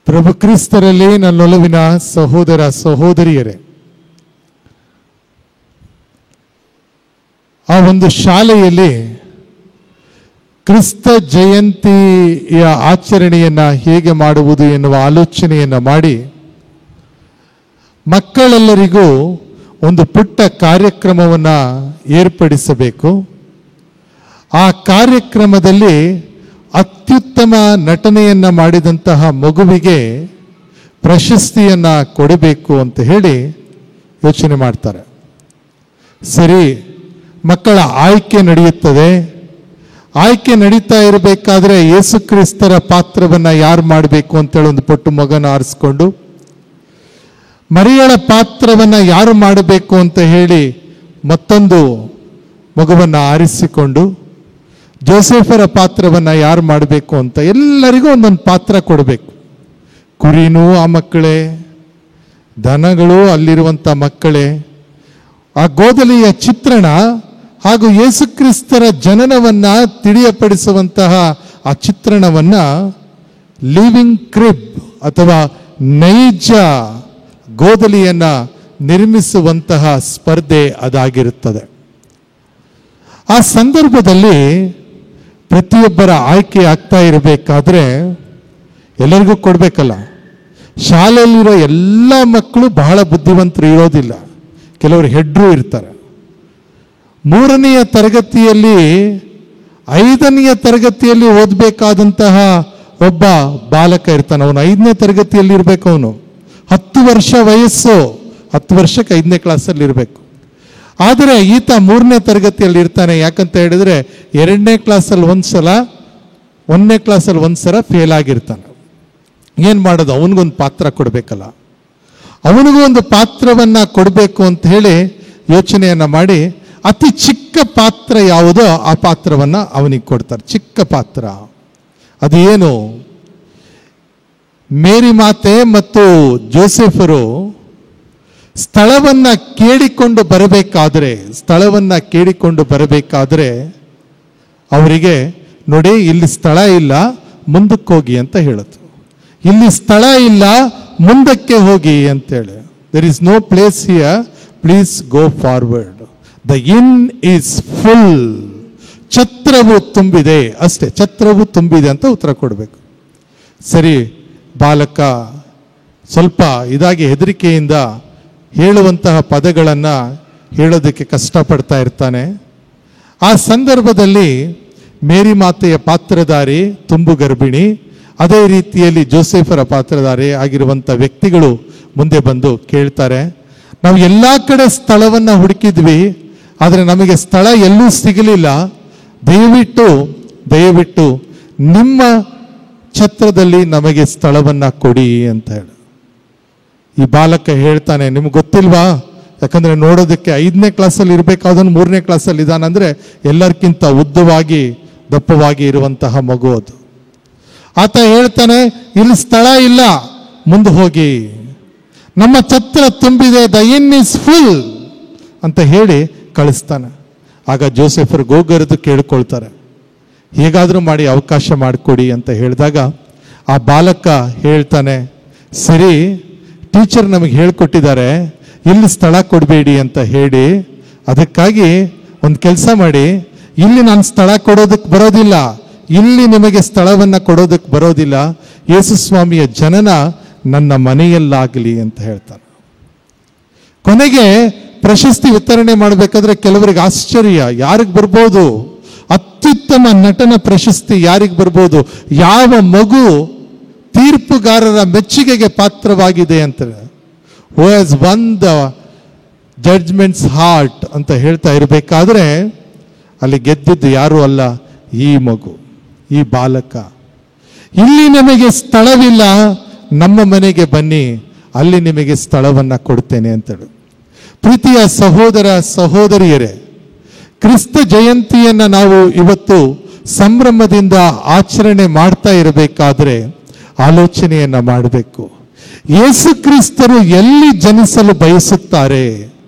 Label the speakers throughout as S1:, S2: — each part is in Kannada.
S1: ಪ್ರಭು ಕ್ರಿಸ್ತರಲ್ಲಿ ನನ್ನೊಲವಿನ ಸಹೋದರ ಸಹೋದರಿಯರೇ, ಆ ಒಂದು ಶಾಲೆಯಲ್ಲಿ ಕ್ರಿಸ್ತ ಜಯಂತಿಯ ಆಚರಣೆಯನ್ನು ಹೇಗೆ ಮಾಡುವುದು ಎನ್ನುವ ಆಲೋಚನೆಯನ್ನು ಮಾಡಿ ಮಕ್ಕಳೆಲ್ಲರಿಗೂ ಒಂದು ಪುಟ್ಟ ಕಾರ್ಯಕ್ರಮವನ್ನು ಏರ್ಪಡಿಸಬೇಕು. ಆ ಕಾರ್ಯಕ್ರಮದಲ್ಲಿ ಅತ್ಯುತ್ತಮ ನಟನೆಯನ್ನು ಮಾಡಿದಂತಹ ಮಗುವಿಗೆ ಪ್ರಶಸ್ತಿಯನ್ನು ಕೊಡಬೇಕು ಅಂತ ಹೇಳಿ ಯೋಚನೆ ಮಾಡ್ತಾರೆ. ಸರಿ, ಮಕ್ಕಳ ಆಯ್ಕೆ ನಡೆಯುತ್ತದೆ. ಆಯ್ಕೆ ನಡೀತಾ ಇರಬೇಕಾದ್ರೆ ಯೇಸು ಕ್ರಿಸ್ತರ ಪಾತ್ರವನ್ನು ಯಾರು ಮಾಡಬೇಕು ಅಂತೇಳಿ ಒಂದು ಪುಟ್ಟ ಮಗನ ಆರಿಸ್ಕೊಂಡು, ಮರಿಯಳ ಪಾತ್ರವನ್ನು ಯಾರು ಮಾಡಬೇಕು ಅಂತ ಹೇಳಿ ಮತ್ತೊಂದು ಮಗುವನ್ನು ಆರಿಸಿಕೊಂಡು, ಜೋಸೆಫರ ಪಾತ್ರವನ್ನು ಯಾರು ಮಾಡಬೇಕು ಅಂತ ಎಲ್ಲರಿಗೂ ಒಂದೊಂದು ಪಾತ್ರ ಕೊಡಬೇಕು. ಕುರಿನೂ ಆ ಮಕ್ಕಳೇ, ದನಗಳು ಅಲ್ಲಿರುವಂಥ ಮಕ್ಕಳೇ. ಆ ಗೋದಲಿಯ ಚಿತ್ರಣ ಹಾಗೂ ಯೇಸುಕ್ರಿಸ್ತರ ಜನನವನ್ನು ತಿಳಿಯಪಡಿಸುವಂತಹ ಆ ಚಿತ್ರಣವನ್ನು ಲಿವಿಂಗ್ ಕ್ರಿಬ್ ಅಥವಾ ನೈಜ ಗೋದಲಿಯನ್ನು ನಿರ್ಮಿಸುವಂತಹ ಸ್ಪರ್ಧೆ ಅದಾಗಿರುತ್ತದೆ. ಆ ಸಂದರ್ಭದಲ್ಲಿ ಪ್ರತಿಯೊಬ್ಬರ ಆಯ್ಕೆ ಆಗ್ತಾ ಇರಬೇಕಾದ್ರೆ ಎಲ್ಲರಿಗೂ ಕೊಡಬೇಕಲ್ಲ. ಶಾಲೆಯಲ್ಲಿರೋ ಎಲ್ಲ ಮಕ್ಕಳು ಬಹಳ ಬುದ್ಧಿವಂತರು ಇರೋದಿಲ್ಲ, ಕೆಲವರು ಹೆಡ್ರು ಇರ್ತಾರೆ. 3ನೆಯ ತರಗತಿಯಲ್ಲಿ 5ನೆಯ ತರಗತಿಯಲ್ಲಿ ಓದಬೇಕಾದಂತಹ ಒಬ್ಬ ಬಾಲಕ ಇರ್ತಾನೆ. ಅವನು 5ನೇ ತರಗತಿಯಲ್ಲಿ ಇರಬೇಕು. ಅವನು 10 ವರ್ಷ ವಯಸ್ಸು, 10 ವರ್ಷಕ್ಕೆ 5ನೇ ಕ್ಲಾಸಲ್ಲಿ ಇರಬೇಕು. ಆದರೆ ಈತ 3ನೇ ತರಗತಿಯಲ್ಲಿ ಇರ್ತಾನೆ. ಯಾಕಂತ ಹೇಳಿದ್ರೆ 2ನೇ ಕ್ಲಾಸಲ್ಲಿ ಒಂದ್ಸಲ, 1ನೇ ಕ್ಲಾಸಲ್ಲಿ ಒಂದ್ಸಲ ಫೇಲ್ ಆಗಿರ್ತಾನೆ. ಏನು ಮಾಡೋದು? ಅವನಿಗೊಂದು ಪಾತ್ರ ಕೊಡಬೇಕಲ್ಲ. ಅವನಿಗೂ ಒಂದು ಪಾತ್ರವನ್ನು ಕೊಡಬೇಕು ಅಂತ ಹೇಳಿ ಯೋಚನೆಯನ್ನು ಮಾಡಿ ಅತಿ ಚಿಕ್ಕ ಪಾತ್ರ ಯಾವುದೋ ಆ ಪಾತ್ರವನ್ನು ಅವನಿಗೆ ಕೊಡ್ತಾರೆ. ಚಿಕ್ಕ ಪಾತ್ರ ಅದು ಏನು? ಮೇರಿ ಮಾತೆ ಮತ್ತು ಜೋಸೆಫರು ಸ್ಥಳವನ್ನು ಕೇಳಿಕೊಂಡು ಬರಬೇಕಾದ್ರೆ ಅವರಿಗೆ ನೋಡಿ, ಇಲ್ಲಿ ಸ್ಥಳ ಇಲ್ಲ, ಮುಂದಕ್ಕೆ ಹೋಗಿ ಅಂತ ಹೇಳುತ್ತೆ. ಇಲ್ಲಿ ಸ್ಥಳ ಇಲ್ಲ, ಮುಂದಕ್ಕೆ ಹೋಗಿ ಅಂತೇಳಿ. There is no place here, please go forward. The inn is full. ಛತ್ರವು ತುಂಬಿದೆ, ಅಷ್ಟೇ, ಛತ್ರವು ತುಂಬಿದೆ ಅಂತ ಉತ್ತರ ಕೊಡಬೇಕು. ಸರಿ, ಬಾಲಕ ಸ್ವಲ್ಪ ಇದಾಗಿ ಹೆದರಿಕೆಯಿಂದ ಹೇಳುವಂತಹ ಪದಗಳನ್ನು ಹೇಳೋದಕ್ಕೆ ಕಷ್ಟಪಡ್ತಾ ಇರ್ತಾನೆ. ಆ ಸಂದರ್ಭದಲ್ಲಿ ಮೇರಿ ಮಾತೆಯ ಪಾತ್ರಧಾರಿ ತುಂಬು ಗರ್ಭಿಣಿ, ಅದೇ ರೀತಿಯಲ್ಲಿ ಜೋಸೆಫರ ಪಾತ್ರಧಾರಿ ಆಗಿರುವಂಥ ವ್ಯಕ್ತಿಗಳು ಮುಂದೆ ಬಂದು ಕೇಳ್ತಾರೆ, ನಾವು ಎಲ್ಲ ಕಡೆ ಸ್ಥಳವನ್ನು ಹುಡುಕಿದ್ವಿ, ಆದರೆ ನಮಗೆ ಸ್ಥಳ ಎಲ್ಲೂ ಸಿಗಲಿಲ್ಲ. ದಯವಿಟ್ಟು ನಿಮ್ಮ ಛತ್ರದಲ್ಲಿ ನಮಗೆ ಸ್ಥಳವನ್ನು ಕೊಡಿ ಅಂತ ಹೇಳಿ. ಈ ಬಾಲಕ ಹೇಳ್ತಾನೆ, ನಿಮ್ಗೆ ಗೊತ್ತಿಲ್ವಾ? ಯಾಕಂದರೆ ನೋಡೋದಕ್ಕೆ 5ನೇ ಕ್ಲಾಸಲ್ಲಿ ಇರಬೇಕಾದವನು 3ನೇ ಕ್ಲಾಸಲ್ಲಿ ಇದ್ದಾನಂದರೆ ಎಲ್ಲರಿಗಿಂತ ಉದ್ದವಾಗಿ ದಪ್ಪವಾಗಿ ಇರುವಂತಹ ಮಗು ಅದು. ಆತ ಹೇಳ್ತಾನೆ, ಇಲ್ಲಿ ಸ್ಥಳ ಇಲ್ಲ, ಮುಂದೆ ಹೋಗಿ, ನಮ್ಮ ಛತ್ರ ತುಂಬಿದೆ, ದ ಇನ್ ಇಸ್ ಫುಲ್ ಅಂತ ಹೇಳಿ ಕಳಿಸ್ತಾನೆ. ಆಗ ಜೋಸೆಫರ್ ಗೋಗರೆದು ಕೇಳ್ಕೊಳ್ತಾರೆ, ಹೇಗಾದರೂ ಮಾಡಿ ಅವಕಾಶ ಮಾಡಿಕೊಡಿ ಅಂತ ಹೇಳಿದಾಗ ಆ ಬಾಲಕ ಹೇಳ್ತಾನೆ, ಸರಿ, ಟೀಚರ್ ನಮಗೆ ಹೇಳ್ಕೊಟ್ಟಿದ್ದಾರೆ ಇಲ್ಲಿ ಸ್ಥಳ ಕೊಡಬೇಡಿ ಅಂತ ಹೇಳಿ, ಅದಕ್ಕಾಗಿ ಒಂದು ಕೆಲಸ ಮಾಡಿ, ಇಲ್ಲಿ ನಾನು ಸ್ಥಳ ಕೊಡೋದಕ್ಕೆ ಬರೋದಿಲ್ಲ, ಇಲ್ಲಿ ನಿಮಗೆ ಸ್ಥಳವನ್ನು ಕೊಡೋದಕ್ಕೆ ಬರೋದಿಲ್ಲ, ಯೇಸು ಸ್ವಾಮಿಯ ಜನನ ನನ್ನ ಮನೆಯಲ್ಲಾಗಲಿ ಅಂತ ಹೇಳ್ತಾನೆ. ಕೊನೆಗೆ ಪ್ರಶಸ್ತಿ ವಿತರಣೆ ಮಾಡಬೇಕಾದ್ರೆ ಕೆಲವರಿಗೆ ಆಶ್ಚರ್ಯ, ಯಾರಿಗೆ ಬರ್ಬೋದು? ಅತ್ಯುತ್ತಮ ನಟನ ಪ್ರಶಸ್ತಿ ಯಾರಿಗೆ ಬರ್ಬೋದು? ಯಾವ ಮಗು ತೀರ್ಪುಗಾರರ ಮೆಚ್ಚುಗೆಗೆ ಪಾತ್ರವಾಗಿದೆ ಅಂತ, who has won the judgements heart ಅಂತ ಹೇಳ್ತಾ ಇರಬೇಕಾದ್ರೆ ಅಲ್ಲಿ ಗೆದ್ದಿದ್ದು ಯಾರೂ ಅಲ್ಲ, ಈ ಮಗು, ಈ ಬಾಲಕ. ಇಲ್ಲಿ ನಿಮಗೆ ಸ್ಥಳವಿಲ್ಲ, ನಮ್ಮ ಮನೆಗೆ ಬನ್ನಿ, ಅಲ್ಲಿ ನಿಮಗೆ ಸ್ಥಳವನ್ನು ಕೊಡ್ತೇನೆ ಅಂತೇಳಿ. ಪ್ರೀತಿಯ ಸಹೋದರ ಸಹೋದರಿಯರೇ, ಕ್ರಿಸ್ತ ಜಯಂತಿಯನ್ನು ನಾವು ಇವತ್ತು ಸಂಭ್ರಮದಿಂದ ಆಚರಣೆ ಮಾಡ್ತಾ ಇರಬೇಕಾದ್ರೆ ಆಲೋಚನೆಯನ್ನು ಮಾಡಬೇಕು. ಯೇಸು ಕ್ರಿಸ್ತರು ಎಲ್ಲಿ ಜನಿಸಲು ಬಯಸುತ್ತಾರೆ?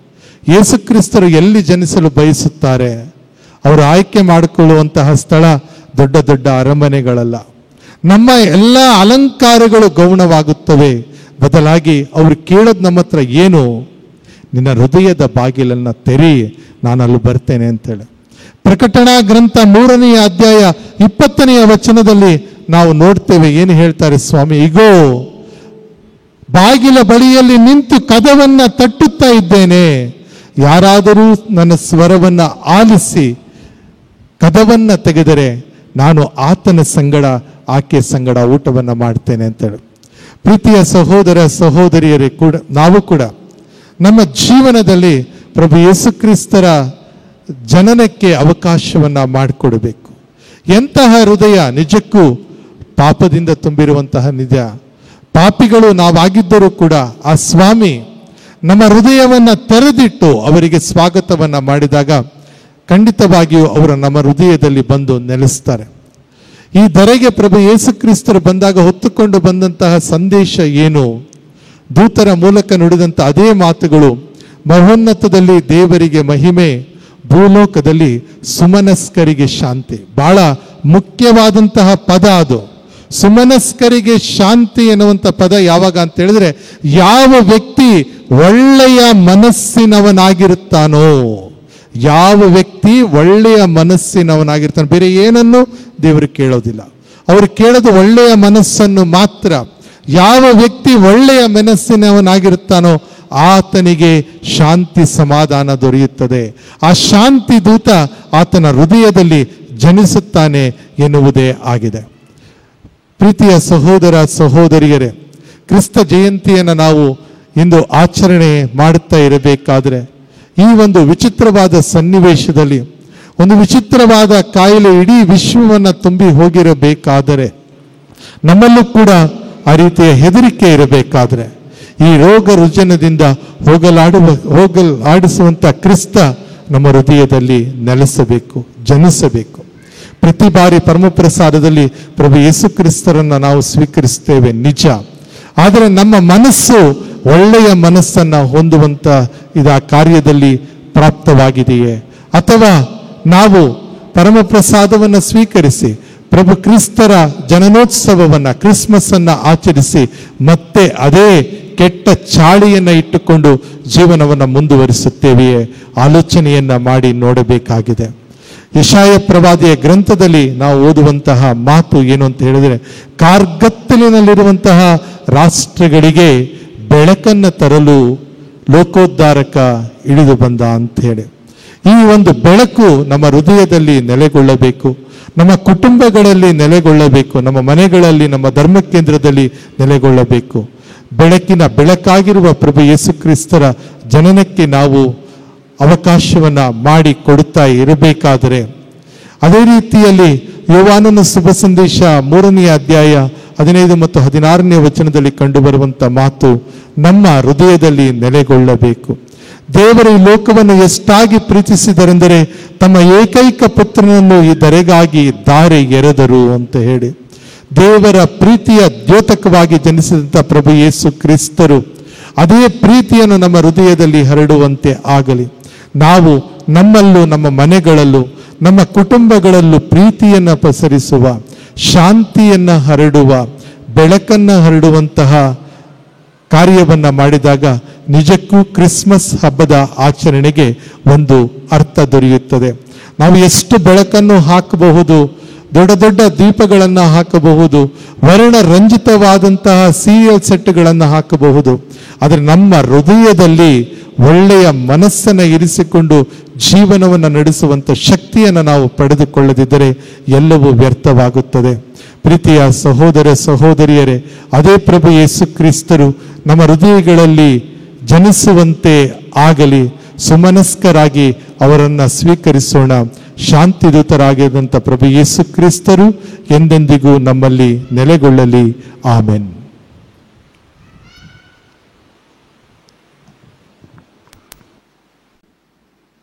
S1: ಯೇಸು ಕ್ರಿಸ್ತರು ಎಲ್ಲಿ ಜನಿಸಲು ಬಯಸುತ್ತಾರೆ? ಅವರು ಆಯ್ಕೆ ಮಾಡಿಕೊಳ್ಳುವಂತಹ ಸ್ಥಳ ದೊಡ್ಡ ದೊಡ್ಡ ಅರಮನೆಗಳಲ್ಲ. ನಮ್ಮ ಎಲ್ಲ ಅಲಂಕಾರಗಳು ಗೌಣವಾಗುತ್ತವೆ. ಬದಲಾಗಿ ಅವರು ಕೇಳೋದು ನಮ್ಮ ಹತ್ರ ಏನು? ನಿನ್ನ ಹೃದಯದ ಬಾಗಿಲನ್ನು ತೆರಿ, ನಾನು ಅಲ್ಲಿ ಬರ್ತೇನೆ ಅಂತೇಳಿ. ಪ್ರಕಟಣಾ ಗ್ರಂಥ 3ನೇ ಅಧ್ಯಾಯ 20ನೇ ವಚನದಲ್ಲಿ ನಾವು ನೋಡ್ತೇವೆ. ಏನು ಹೇಳ್ತಾರೆ ಸ್ವಾಮಿ? ಇಗೋ, ಬಾಗಿಲ ಬಳಿಯಲ್ಲಿ ನಿಂತು ಕದವನ್ನ ತಟ್ಟುತ್ತಾ ಇದ್ದೇನೆ. ಯಾರಾದರೂ ನನ್ನ ಸ್ವರವನ್ನ ಆಲಿಸಿ ಕದವನ್ನ ತೆಗೆದರೆ ನಾನು ಆತನ ಸಂಗಡ ಆಕೆ ಸಂಗಡ ಊಟವನ್ನ ಮಾಡ್ತೇನೆ ಅಂತೇಳಿ. ಪ್ರೀತಿಯ ಸಹೋದರ ಸಹೋದರಿಯರೇ, ನಾವು ಕೂಡ ನಮ್ಮ ಜೀವನದಲ್ಲಿ ಪ್ರಭು ಯೇಸು ಕ್ರಿಸ್ತರ ಜನನಕ್ಕೆ ಅವಕಾಶವನ್ನ ಮಾಡಿಕೊಡಬೇಕು. ಎಂತಹ ಹೃದಯ! ನಿಜಕ್ಕೂ ಪಾಪದಿಂದ ತುಂಬಿರುವಂತಹ ನಿಜ ಪಾಪಿಗಳು ನಾವಾಗಿದ್ದರೂ ಕೂಡ ಆ ಸ್ವಾಮಿ ನಮ್ಮ ಹೃದಯವನ್ನ ತೆರೆದಿಟ್ಟು ಅವರಿಗೆ ಸ್ವಾಗತವನ್ನ ಮಾಡಿದಾಗ ಖಂಡಿತವಾಗಿಯೂ ಅವರು ನಮ್ಮ ಹೃದಯದಲ್ಲಿ ಬಂದು ನೆಲೆಸ್ತಾರೆ. ಈ ಧರೆಗೆ ಪ್ರಭು ಯೇಸು ಕ್ರಿಸ್ತರು ಬಂದಾಗ ಹೊತ್ತುಕೊಂಡು ಬಂದಂತಹ ಸಂದೇಶ ಏನು? ದೂತರ ಮೂಲಕ ನುಡಿದಂಥ ಅದೇ ಮಾತುಗಳು. ಮಹೋನ್ನತದಲ್ಲಿ ದೇವರಿಗೆ ಮಹಿಮೆ, ಭೂಲೋಕದಲ್ಲಿ ಸುಮನಸ್ಕರಿಗೆ ಶಾಂತಿ. ಬಹಳ ಮುಖ್ಯವಾದಂತಹ ಪದ ಅದು. ಸುಮನಸ್ಕರಿಗೆ ಶಾಂತಿ ಎನ್ನುವಂಥ ಪದ ಯಾವಾಗ ಅಂತ ಹೇಳಿದ್ರೆ, ಯಾವ ವ್ಯಕ್ತಿ ಒಳ್ಳೆಯ ಮನಸ್ಸಿನವನಾಗಿರುತ್ತಾನೋ, ಯಾವ ವ್ಯಕ್ತಿ ಒಳ್ಳೆಯ ಮನಸ್ಸಿನವನಾಗಿರ್ತಾನೆ, ಬೇರೆ ಏನನ್ನು ದೇವರು ಕೇಳೋದಿಲ್ಲ. ಅವರು ಕೇಳೋದು ಒಳ್ಳೆಯ ಮನಸ್ಸನ್ನು ಮಾತ್ರ. ಯಾವ ವ್ಯಕ್ತಿ ಒಳ್ಳೆಯ ಮನಸ್ಸಿನವನಾಗಿರುತ್ತಾನೋ ಆತನಿಗೆ ಶಾಂತಿ ಸಮಾಧಾನ ದೊರೆಯುತ್ತದೆ. ಆ ಶಾಂತಿ ದೂತ ಆತನ ಹೃದಯದಲ್ಲಿ ಜನಿಸುತ್ತಾನೆ ಎನ್ನುವುದೇ ಆಗಿದೆ. ಪ್ರೀತಿಯ ಸಹೋದರ ಸಹೋದರಿಯರೇ, ಕ್ರಿಸ್ತ ಜಯಂತಿಯನ್ನು ನಾವು ಇಂದು ಆಚರಣೆ ಮಾಡುತ್ತಾ ಇರಬೇಕಾದ್ರೆ ಈ ಒಂದು ವಿಚಿತ್ರವಾದ ಸನ್ನಿವೇಶದಲ್ಲಿ, ಒಂದು ವಿಚಿತ್ರವಾದ ಕಾಯಿಲೆ ಇಡೀ ವಿಶ್ವವನ್ನು ತುಂಬಿ ಹೋಗಿರಬೇಕಾದರೆ, ನಮ್ಮಲ್ಲೂ ಕೂಡ ಆ ರೀತಿಯ ಹೆದರಿಕೆ ಇರಬೇಕಾದ್ರೆ, ಈ ರೋಗ ರುಜಿನದಿಂದ ಹೋಗಲಾಡಿಸುವಂಥ ಕ್ರಿಸ್ತ ನಮ್ಮ ಹೃದಯದಲ್ಲಿ ನೆಲೆಸಬೇಕು, ಜನಿಸಬೇಕು. ಪ್ರತಿ ಬಾರಿ ಪರಮಪ್ರಸಾದದಲ್ಲಿ ಪ್ರಭು ಯೇಸು ಕ್ರಿಸ್ತರನ್ನು ನಾವು ಸ್ವೀಕರಿಸ್ತೇವೆ ನಿಜ. ಆದರೆ ನಮ್ಮ ಮನಸ್ಸು ಒಳ್ಳೆಯ ಮನಸ್ಸನ್ನು ಹೊಂದುವಂಥ ಆ ಕಾರ್ಯದಲ್ಲಿ ಪ್ರಾಪ್ತವಾಗಿದೆಯೇ? ಅಥವಾ ನಾವು ಪರಮಪ್ರಸಾದವನ್ನು ಸ್ವೀಕರಿಸಿ ಪ್ರಭು ಕ್ರಿಸ್ತರ ಜನನೋತ್ಸವವನ್ನು, ಕ್ರಿಸ್ಮಸ್ ಅನ್ನು ಆಚರಿಸಿ ಮತ್ತೆ ಅದೇ ಕೆಟ್ಟ ಚಾಳಿಯನ್ನು ಇಟ್ಟುಕೊಂಡು ಜೀವನವನ್ನು ಮುಂದುವರಿಸುತ್ತೇವೆಯೇ? ಆಲೋಚನೆಯನ್ನ ಮಾಡಿ ನೋಡಬೇಕಾಗಿದೆ. ಯೆಶಾಯ ಪ್ರವಾದಿಯ ಗ್ರಂಥದಲ್ಲಿ ನಾವು ಓದುವಂತಹ ಮಾತು ಏನು ಅಂತ ಹೇಳಿದ್ರೆ, ಕಾರ್ಗತ್ತಲಿನಲ್ಲಿರುವಂತಹ ರಾಷ್ಟ್ರಗಳಿಗೆ ಬೆಳಕನ್ನು ತರಲು ಲೋಕೋದ್ಧಾರಕ ಇಳಿದು ಬಂದ ಅಂತ ಹೇಳಿ. ಈ ಒಂದು ಬೆಳಕು ನಮ್ಮ ಹೃದಯದಲ್ಲಿ ನೆಲೆಗೊಳ್ಳಬೇಕು, ನಮ್ಮ ಕುಟುಂಬಗಳಲ್ಲಿ ನೆಲೆಗೊಳ್ಳಬೇಕು, ನಮ್ಮ ಮನೆಗಳಲ್ಲಿ, ನಮ್ಮ ಧರ್ಮ ಕೇಂದ್ರದಲ್ಲಿ ನೆಲೆಗೊಳ್ಳಬೇಕು. ಬೆಳಕಾಗಿರುವ ಪ್ರಭು ಯೇಸು ಕ್ರಿಸ್ತರ ಜನನಕ್ಕೆ ನಾವು ಅವಕಾಶವನ್ನ ಮಾಡಿ ಕೊಡುತ್ತಾ ಇರಬೇಕಾದರೆ, ಅದೇ ರೀತಿಯಲ್ಲಿ ಯೋಹಾನನ ಶುಭ ಸಂದೇಶ 3ನೇ ಅಧ್ಯಾಯ 15 ಮತ್ತು 16ನೇ ವಚನದಲ್ಲಿ ಕಂಡುಬರುವಂಥ ಮಾತು ನಮ್ಮ ಹೃದಯದಲ್ಲಿ ನೆಲೆಗೊಳ್ಳಬೇಕು. ದೇವರು ಈ ಲೋಕವನ್ನು ಎಷ್ಟಾಗಿ ಪ್ರೀತಿಸಿದರೆಂದರೆ ತಮ್ಮ ಏಕೈಕ ಪುತ್ರನನ್ನು ಈ ಧರೆಗಾಗಿ ದಾರೆ ಎರೆದರು ಅಂತ ಹೇಳಿ. ದೇವರ ಪ್ರೀತಿಯ ದ್ಯೋತಕವಾಗಿ ಜನಿಸಿದಂಥ ಪ್ರಭು ಯೇಸು ಕ್ರಿಸ್ತರು ಅದೇ ಪ್ರೀತಿಯನ್ನು ನಮ್ಮ ಹೃದಯದಲ್ಲಿ ಹರಡುವಂತೆ ಆಗಲಿ. ನಾವು ನಮ್ಮಲ್ಲೂ, ನಮ್ಮ ಮನೆಗಳಲ್ಲೂ, ನಮ್ಮ ಕುಟುಂಬಗಳಲ್ಲೂ ಪ್ರೀತಿಯನ್ನು ಪಸರಿಸುವ, ಶಾಂತಿಯನ್ನು ಹರಡುವ, ಬೆಳಕನ್ನು ಹರಡುವಂತಹ ಕಾರ್ಯವನ್ನು ಮಾಡಿದಾಗ ನಿಜಕ್ಕೂ ಕ್ರಿಸ್ಮಸ್ ಹಬ್ಬದ ಆಚರಣೆಗೆ ಒಂದು ಅರ್ಥ ದೊರೆಯುತ್ತದೆ. ನಾವು ಎಷ್ಟು ಬೆಳಕನ್ನು ಹಾಕಬಹುದು, ದೊಡ್ಡ ದೊಡ್ಡ ದೀಪಗಳನ್ನು ಹಾಕಬಹುದು, ವರ್ಣರಂಜಿತವಾದಂತಹ ಸೀರಿಯಲ್ ಸೆಟ್ಗಳನ್ನು ಹಾಕಬಹುದು. ಆದರೆ ನಮ್ಮ ಹೃದಯದಲ್ಲಿ ಒಳ್ಳೆಯ ಮನಸ್ಸನ್ನು ಇರಿಸಿಕೊಂಡು ಜೀವನವನ್ನು ನಡೆಸುವಂಥ ಶಕ್ತಿಯನ್ನು ನಾವು ಪಡೆದುಕೊಳ್ಳದಿದ್ದರೆ ಎಲ್ಲವೂ ವ್ಯರ್ಥವಾಗುತ್ತದೆ. ಪ್ರೀತಿಯ ಸಹೋದರ ಸಹೋದರಿಯರೇ, ಅದೇ ಪ್ರಭು ಯೇಸು ಕ್ರಿಸ್ತರು ನಮ್ಮ ಹೃದಯಗಳಲ್ಲಿ ಜನಿಸುವಂತೆ ಆಗಲಿ. ಸುಮನಸ್ಕರಾಗಿ ಅವರನ್ನು ಸ್ವೀಕರಿಸೋಣ. ಶಾಂತಿದೂತರಾಗಿದ್ದಂಥ ಪ್ರಭು ಯೇಸು ಕ್ರಿಸ್ತರು ಎಂದೆಂದಿಗೂ ನಮ್ಮಲ್ಲಿ ನೆಲೆಗೊಳ್ಳಲಿ. ಆಮೆನ್.